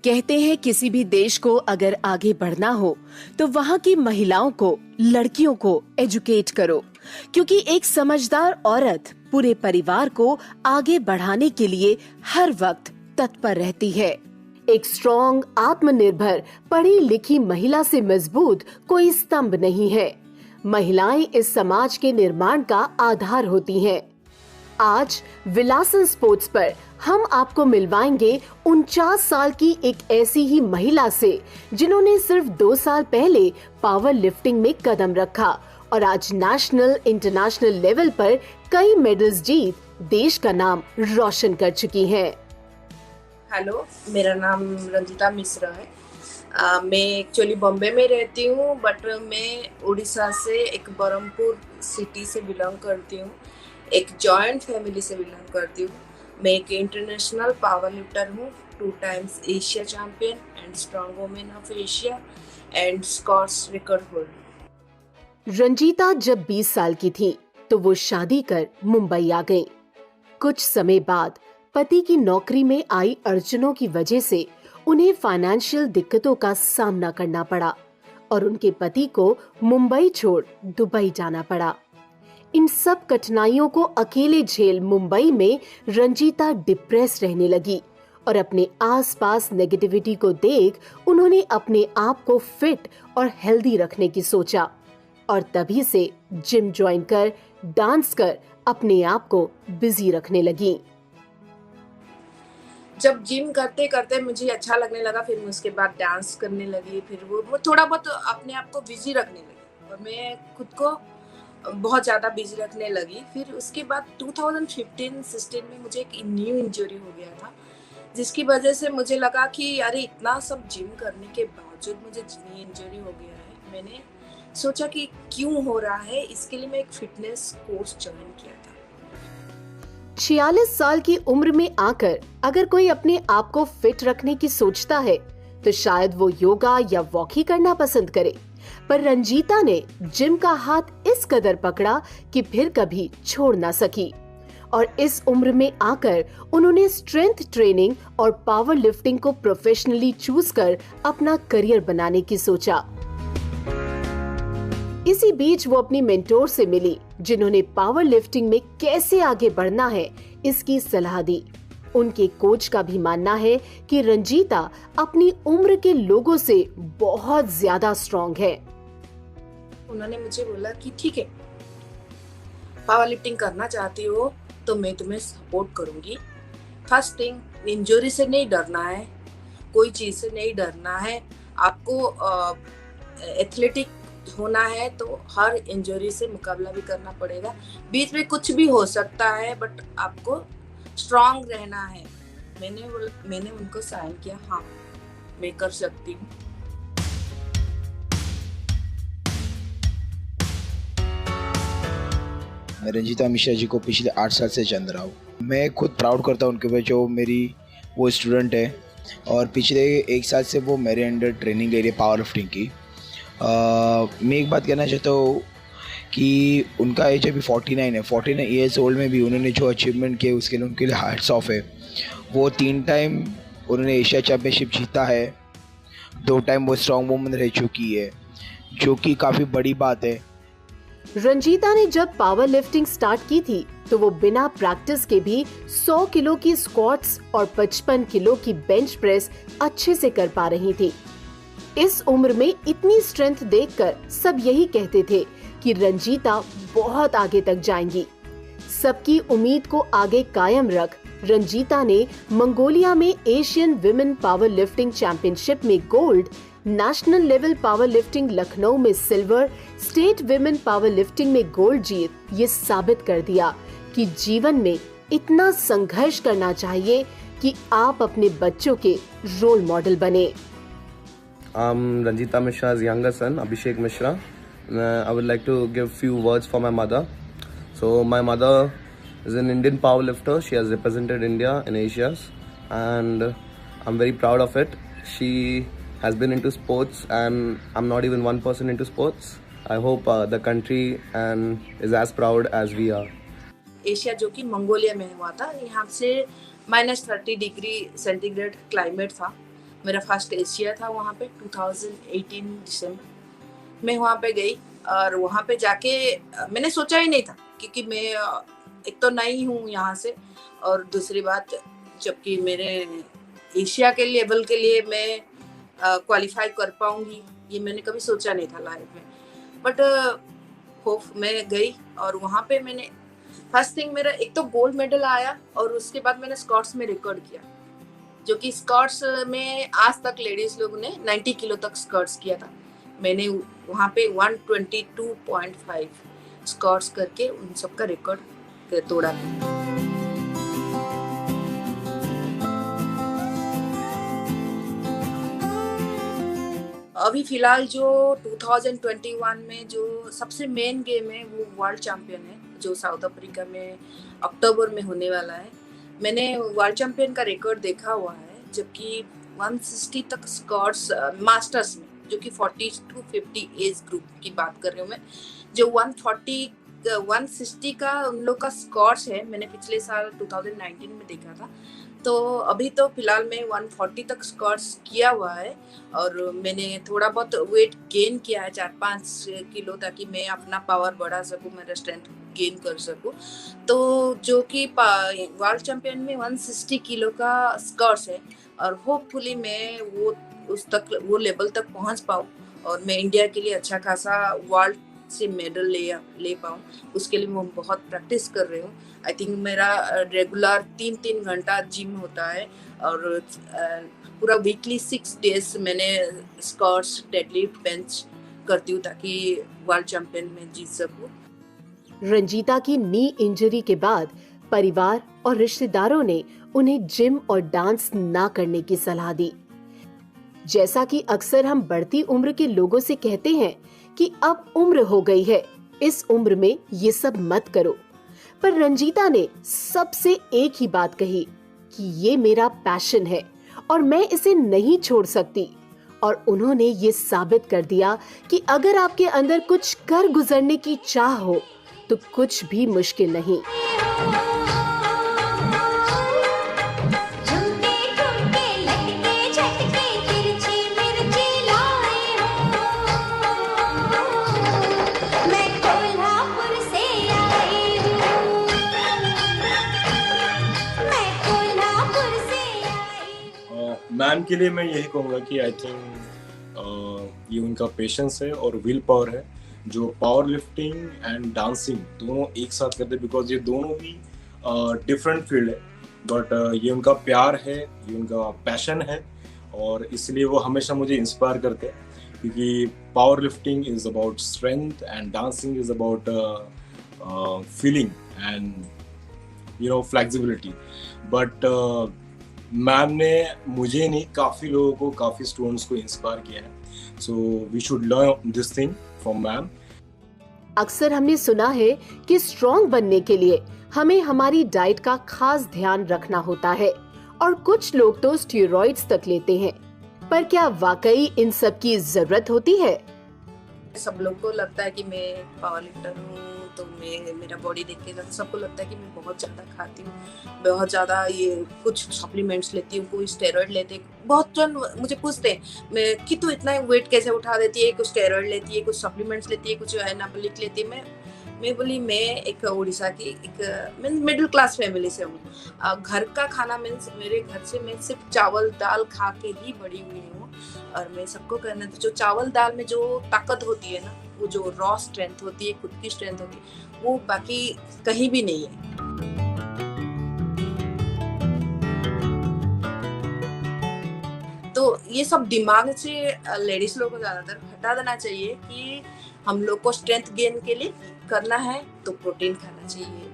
कहते हैं किसी भी देश को अगर आगे बढ़ना हो तो वहाँ की महिलाओं को, लड़कियों को एजुकेट करो, क्योंकि एक समझदार औरत पूरे परिवार को आगे बढ़ाने के लिए हर वक्त तत्पर रहती है। एक स्ट्रॉन्ग, आत्मनिर्भर, पढ़ी लिखी महिला से मजबूत कोई स्तंभ नहीं है। महिलाएं इस समाज के निर्माण का आधार होती हैं। आज विलासन स्पोर्ट्स पर हम आपको मिलवाएंगे 49 साल की एक ऐसी ही महिला से जिन्होंने सिर्फ 2 साल पहले पावर लिफ्टिंग में कदम रखा और आज नेशनल, इंटरनेशनल लेवल पर कई मेडल्स जीत देश का नाम रोशन कर चुकी हैं। हेलो, मेरा नाम रंजीता मिश्रा है। मैं एक्चुअली बॉम्बे में रहती हूँ, बट मैं उड़ीसा से एक बरहमपुर सिटी से बिलोंग करती हूँ। एक जॉइंट फैमिली से बिलोंग करती हूँ। मैं एक इंटरनेशनल पावर लिफ्टर हूँ, 2 times Asia champion and strong women of Asia and squats record holder. Ranjita जब 20 साल की थी तो वो शादी कर मुंबई आ गईं। कुछ समय बाद पति की नौकरी में आई अड़चनों की वजह से उन्हें फाइनेंशियल दिक्कतों का सामना करना पड़ा और उनके पति को मुंबई छोड़ दुबई जाना पड़ा। इन सब कठिनाइयों को अकेले झेल मुंबई में रंजीता डिप्रेस रहने लगी और अपने आसपास नेगेटिविटी को देख उन्होंने अपने आप को फिट और हेल्दी रखने की सोचा और तभी से जिम ज्वाइन कर, डांस कर अपने आप को बिजी रखने लगी। जब जिम करते करते मुझे अच्छा लगने लगा, फिर मैं उसके बाद डांस करने लगी। फिर वो थोड़ा बहुत अपने आप को बिजी रखने लगी और मैं खुद को बहुत ज़्यादा बिजी रखने लगी। फिर उसके बाद 2015-16 में मुझे एक न्यू इंजरी हो गया था, जिसकी वजह से मुझे लगा कि अरे इतना सब जिम करने के बावजूद मुझे न्यू इंजरी हो गया है। मैंने सोचा कि क्यों हो रहा है, इसके लिए मैं एक फिटनेस कोर्स ज्वाइन किया था। 46 साल की उम्र में आकर अगर कोई अपने आप को फिट रखने की सोचता है तो शायद वो योगा या वॉक ही करना पसंद करे, पर रंजीता ने जिम का हाथ इस कदर पकड़ा कि फिर कभी छोड़ ना सकी और इस उम्र में आकर उन्होंने स्ट्रेंथ ट्रेनिंग और पावर लिफ्टिंग को प्रोफेशनली चूज कर अपना करियर बनाने की सोचा। इसी बीच वो अपनी मेंटोर से मिली, जिन्होंने पावर लिफ्टिंग में कैसे आगे बढ़ना है इसकी सलाह दी। उनके कोच का भी मानना है कि रंजीता अपनी उम्र के लोगों से बहुत ज्यादा स्ट्रॉन्ग है। उन्होंने मुझे बोला कि ठीक है, पावर लिफ्टिंग करना चाहती हो तो मैं तुम्हें सपोर्ट करूंगी। फर्स्ट थिंग, इंजरी से नहीं डरना है, कोई चीज से नहीं डरना है। आपको एथलेटिक होना है तो हर इंजरी से मुकाबला भी करना पड़ेगा। बीच में कुछ भी हो सकता है, बट आपको स्ट्रॉन्ग रहना है। मैंने उनको साइन किया, हाँ मैं कर सकती हूँ। मैं रंजीता मिश्रा जी को पिछले 8 साल से जान रहा हूँ। मैं खुद प्राउड करता हूँ उनके ऊपर, जो मेरी वो स्टूडेंट है और पिछले 1 साल से वो मेरे अंडर ट्रेनिंग ले रही है पावर लिफ्टिंग की। मैं एक बात कहना चाहता हूँ कि उनका एज अभी 49 ईयर्स ओल्ड में भी उन्होंने जो अचीवमेंट किए उसके लिए उनके लिए हैट्स ऑफ है। वो 3 टाइम उन्होंने एशिया चैम्पियनशिप जीता है, 2 टाइम वो स्ट्रॉन्ग वुमेन रह चुकी है, जो कि काफ़ी बड़ी बात है। रंजीता ने जब पावर लिफ्टिंग स्टार्ट की थी तो वो बिना प्रैक्टिस के भी 100 किलो की स्क्वाट्स और 55 किलो की बेंच प्रेस अच्छे से कर पा रही थी। इस उम्र में इतनी स्ट्रेंथ देखकर सब यही कहते थे कि रंजीता बहुत आगे तक जाएंगी। सबकी उम्मीद को आगे कायम रख रंजीता ने मंगोलिया में Asian women power lifting championship में gold, national level power lifting Lucknow में silver, state women power lifting में गोल्ड जीत ये साबित कर दिया कि जीवन में इतना संघर्ष करना चाहिए कि आप अपने बच्चों के रोल मॉडल बने। I'm Ranjita Mishra's younger son, Abhishek Mishra. I would like to give few words for my mother. So my mother is an Indian powerlifter. She has represented India in Asias, and I'm very proud of it. She has been into sports, and I'm not even 1% into sports. I hope the country and is as proud as we are. Asia जो कि Mongolia में हुआ था, यहाँ से -30 degree centigrade climate था। मेरा first Asia था वहाँ पे 2018 दिसंबर मैं वहाँ पे गई और वहाँ पे जाके मैंने सोचा ही नहीं था क्योंकि मैं एक तो नई हूँ यहाँ से और दूसरी बात जबकि मेरे एशिया के लेवल के लिए मैं क्वालिफाई कर पाऊंगी ये मैंने कभी सोचा नहीं था लाइफ में बट होप मैं गई और वहाँ पे मैंने फर्स्ट थिंग मेरा एक तो गोल्ड मेडल आया और उसके बाद मैंने स्क्वाट्स में रिकॉर्ड किया जो कि स्क्वाट्स में आज तक लेडीज लोगों ने 90 किलो तक स्क्वाट्स किया था मैंने वहाँ पे 122.5 स्क्वाट्स करके उन सबका रिकॉर्ड तोड़ा अभी फिलहाल जो 2021 में जो सबसे मेन गेम है वो वर्ल्ड चैंपियन है जो साउथ अफ्रीका में अक्टूबर में होने वाला है मैंने वर्ल्ड चैंपियन का रिकॉर्ड देखा हुआ है जबकि 160 तक स्कोर्स मास्टर्स में जो कि 40 to 50 एज ग्रुप की बात कर रही हूँ मैं जो 160 का उन लोग का स्कोर्स है मैंने पिछले साल 2019 में देखा था तो अभी तो फिलहाल मैं 140 तक स्कोर्स किया हुआ है और मैंने थोड़ा बहुत वेट गेन किया है 4-5 किलो ताकि मैं अपना पावर बढ़ा सकूं मेरा स्ट्रेंथ गेन कर सकूं तो जो कि वर्ल्ड चैंपियन में 160 किलो का स्कोर्स है और होपफुली मैं वो लेवल तक पहुंच पाऊं और मैं इंडिया के लिए अच्छा खासा वर्ल्ड से मेडल ले पाऊँ उसके लिए मैं बहुत प्रैक्टिस कर रही हूँ आई थिंक मेरा रेगुलर 3 घंटा जिम होता है और पूरा वीकली 6 डेज मैंने स्क्वाट्स डेडलिफ्ट बेंच करती हूँ ताकि वर्ल्ड चैंपियन में जीत सकूँ रंजीता की नी इंजरी के बाद परिवार और रिश्तेदारों ने उन्हें जिम और डांस ना करने की सलाह दी जैसा कि अक्सर हम बढ़ती उम्र के लोगों से कहते हैं कि अब उम्र हो गई है इस उम्र में ये सब मत करो पर रंजीता ने सबसे एक ही बात कही कि ये मेरा पैशन है और मैं इसे नहीं छोड़ सकती और उन्होंने ये साबित कर दिया कि अगर आपके अंदर कुछ कर गुजरने की चाह हो तो कुछ भी मुश्किल नहीं मैम के लिए मैं यही कहूँगा कि आई थिंक ये उनका पेशेंस है और विल पावर है जो पावर लिफ्टिंग एंड डांसिंग दोनों एक साथ करते हैं बिकॉज ये दोनों भी डिफरेंट फील्ड है बट ये उनका प्यार है ये उनका पैशन है और इसलिए वो हमेशा मुझे इंस्पायर करते हैं क्योंकि power lifting is about strength and dancing is about feeling and flexibility but ma'am ने मुझे नहीं काफ़ी लोगों को काफ़ी स्टूडेंट्स को इंस्पायर किया है so we should learn this thing from ma'am अक्सर हमने सुना है कि स्ट्रॉन्ग बनने के लिए हमें हमारी डाइट का खास ध्यान रखना होता है और कुछ लोग तो स्टेरॉइड्स तक लेते हैं पर क्या वाकई इन सब की जरूरत होती है सब लोग को लगता है कि मैं पावर लिफ्टर हूँ तो मेरा बॉडी देख के सबको लगता है कि मैं बहुत ज़्यादा खाती हूँ बहुत ज़्यादा ये कुछ सप्लीमेंट्स लेती हूँ कोई स्टेरॉइड लेते बहुत जन मुझे पूछते हैं मैं कि तू इतना वेट कैसे उठा देती है कुछ स्टेरॉइड लेती है कुछ सप्लीमेंट्स लेती है कुछ एनाबॉलिक लेती है मैं बोली मैं एक उड़ीसा की एक मिडिल क्लास फैमिली से हूँ घर का खाना मीन्स मेरे घर से मैं सिर्फ चावल दाल खा के ही बड़ी हुई हूँ और मैं सबको कहना था जो चावल दाल में जो ताकत होती है ना वो जो रॉ स्ट्रेंथ होती है खुद की स्ट्रेंथ होती है वो बाकी कहीं भी नहीं है तो ये सब दिमाग से लेडीज लोगों को ज्यादातर हटा देना चाहिए कि हम लोग को स्ट्रेंथ गेन के लिए करना है तो प्रोटीन खाना चाहिए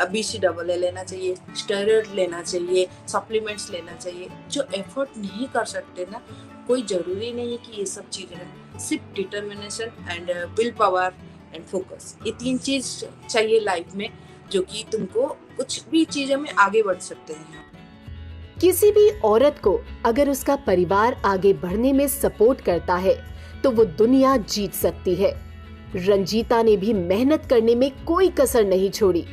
BCAA लेना चाहिए स्टेरॉइड लेना चाहिए सप्लीमेंट्स लेना चाहिए जो एफर्ट नहीं कर सकते ना कोई जरूरी नहीं है कि ये सब चीजें सिर्फ determination and will power and focus ये 3 चीज चाहिए लाइफ में जो कि तुमको कुछ भी चीजों में आगे बढ़ सकते हैं किसी भी औरत को अगर उसका परिवार आगे बढ़ने में सपोर्ट करता है तो वो दुनिया जीत सकती है रंजीता ने भी मेहनत करने में कोई कसर नहीं छोड़ी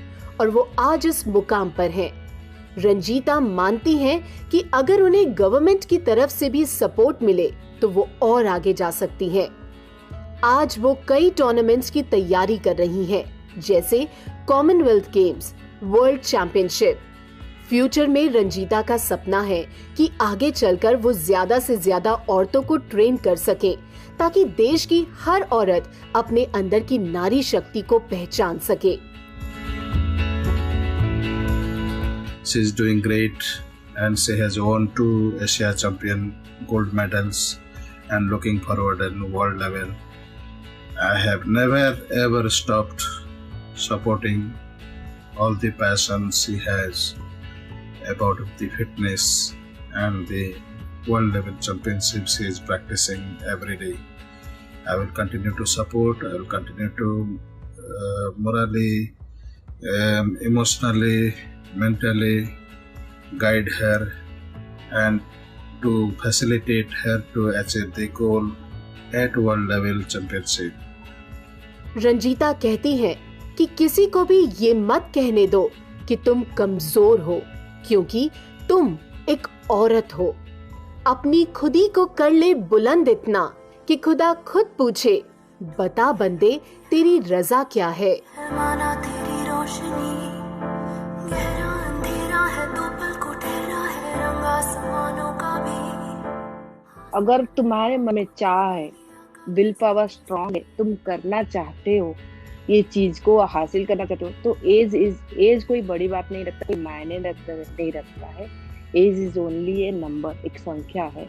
और वो आज इस मुकाम पर हैं रंजीता मानती हैं कि अगर उन्हें गवर्नमेंट की तरफ से भी सपोर्ट मिले तो वो और आगे जा सकती हैं। आज वो कई टूर्नामेंट्स की तैयारी कर रही हैं, जैसे Commonwealth games, world championship. Future में रंजीता का सपना है कि आगे चलकर वो ज्यादा से ज्यादा औरतों को ट्रेन कर सके, ताकि देश की हर औरत अपने अंदर की नारी शक्ति को पहचान सके। She is doing great and she has won 2 Asia Champion gold medals and looking forward in world level. I have never ever stopped supporting all the passion she has about the fitness and the world level championship she is practicing every day. I will continue to support, I will continue to morally, emotionally, mentally guide her and to facilitate her to achieve the goal at world level championship. Ranjita कहती हैं कि किसी को भी ये मत कहने दो कि तुम कमजोर हो, क्योंकि तुम एक औरत हो। अपनी खुदी को कर ले बुलंद इतना कि खुदा खुद पूछे, बता बंदे तेरी रजा क्या है। माना तेरी रोशनी गहरा अंधेरा है, तो पल को ठहरा है रंग आसमानों का भी। अगर तुम्हारे मन में चाह है, विल पावर स्ट्रांग है, तुम करना चाहते हो, ये चीज को हासिल करना चाहते हो, तो एज कोई बड़ी बात नहीं रखता, कोई मायने नहीं रखता है। Age is only a number, एक संख्या है।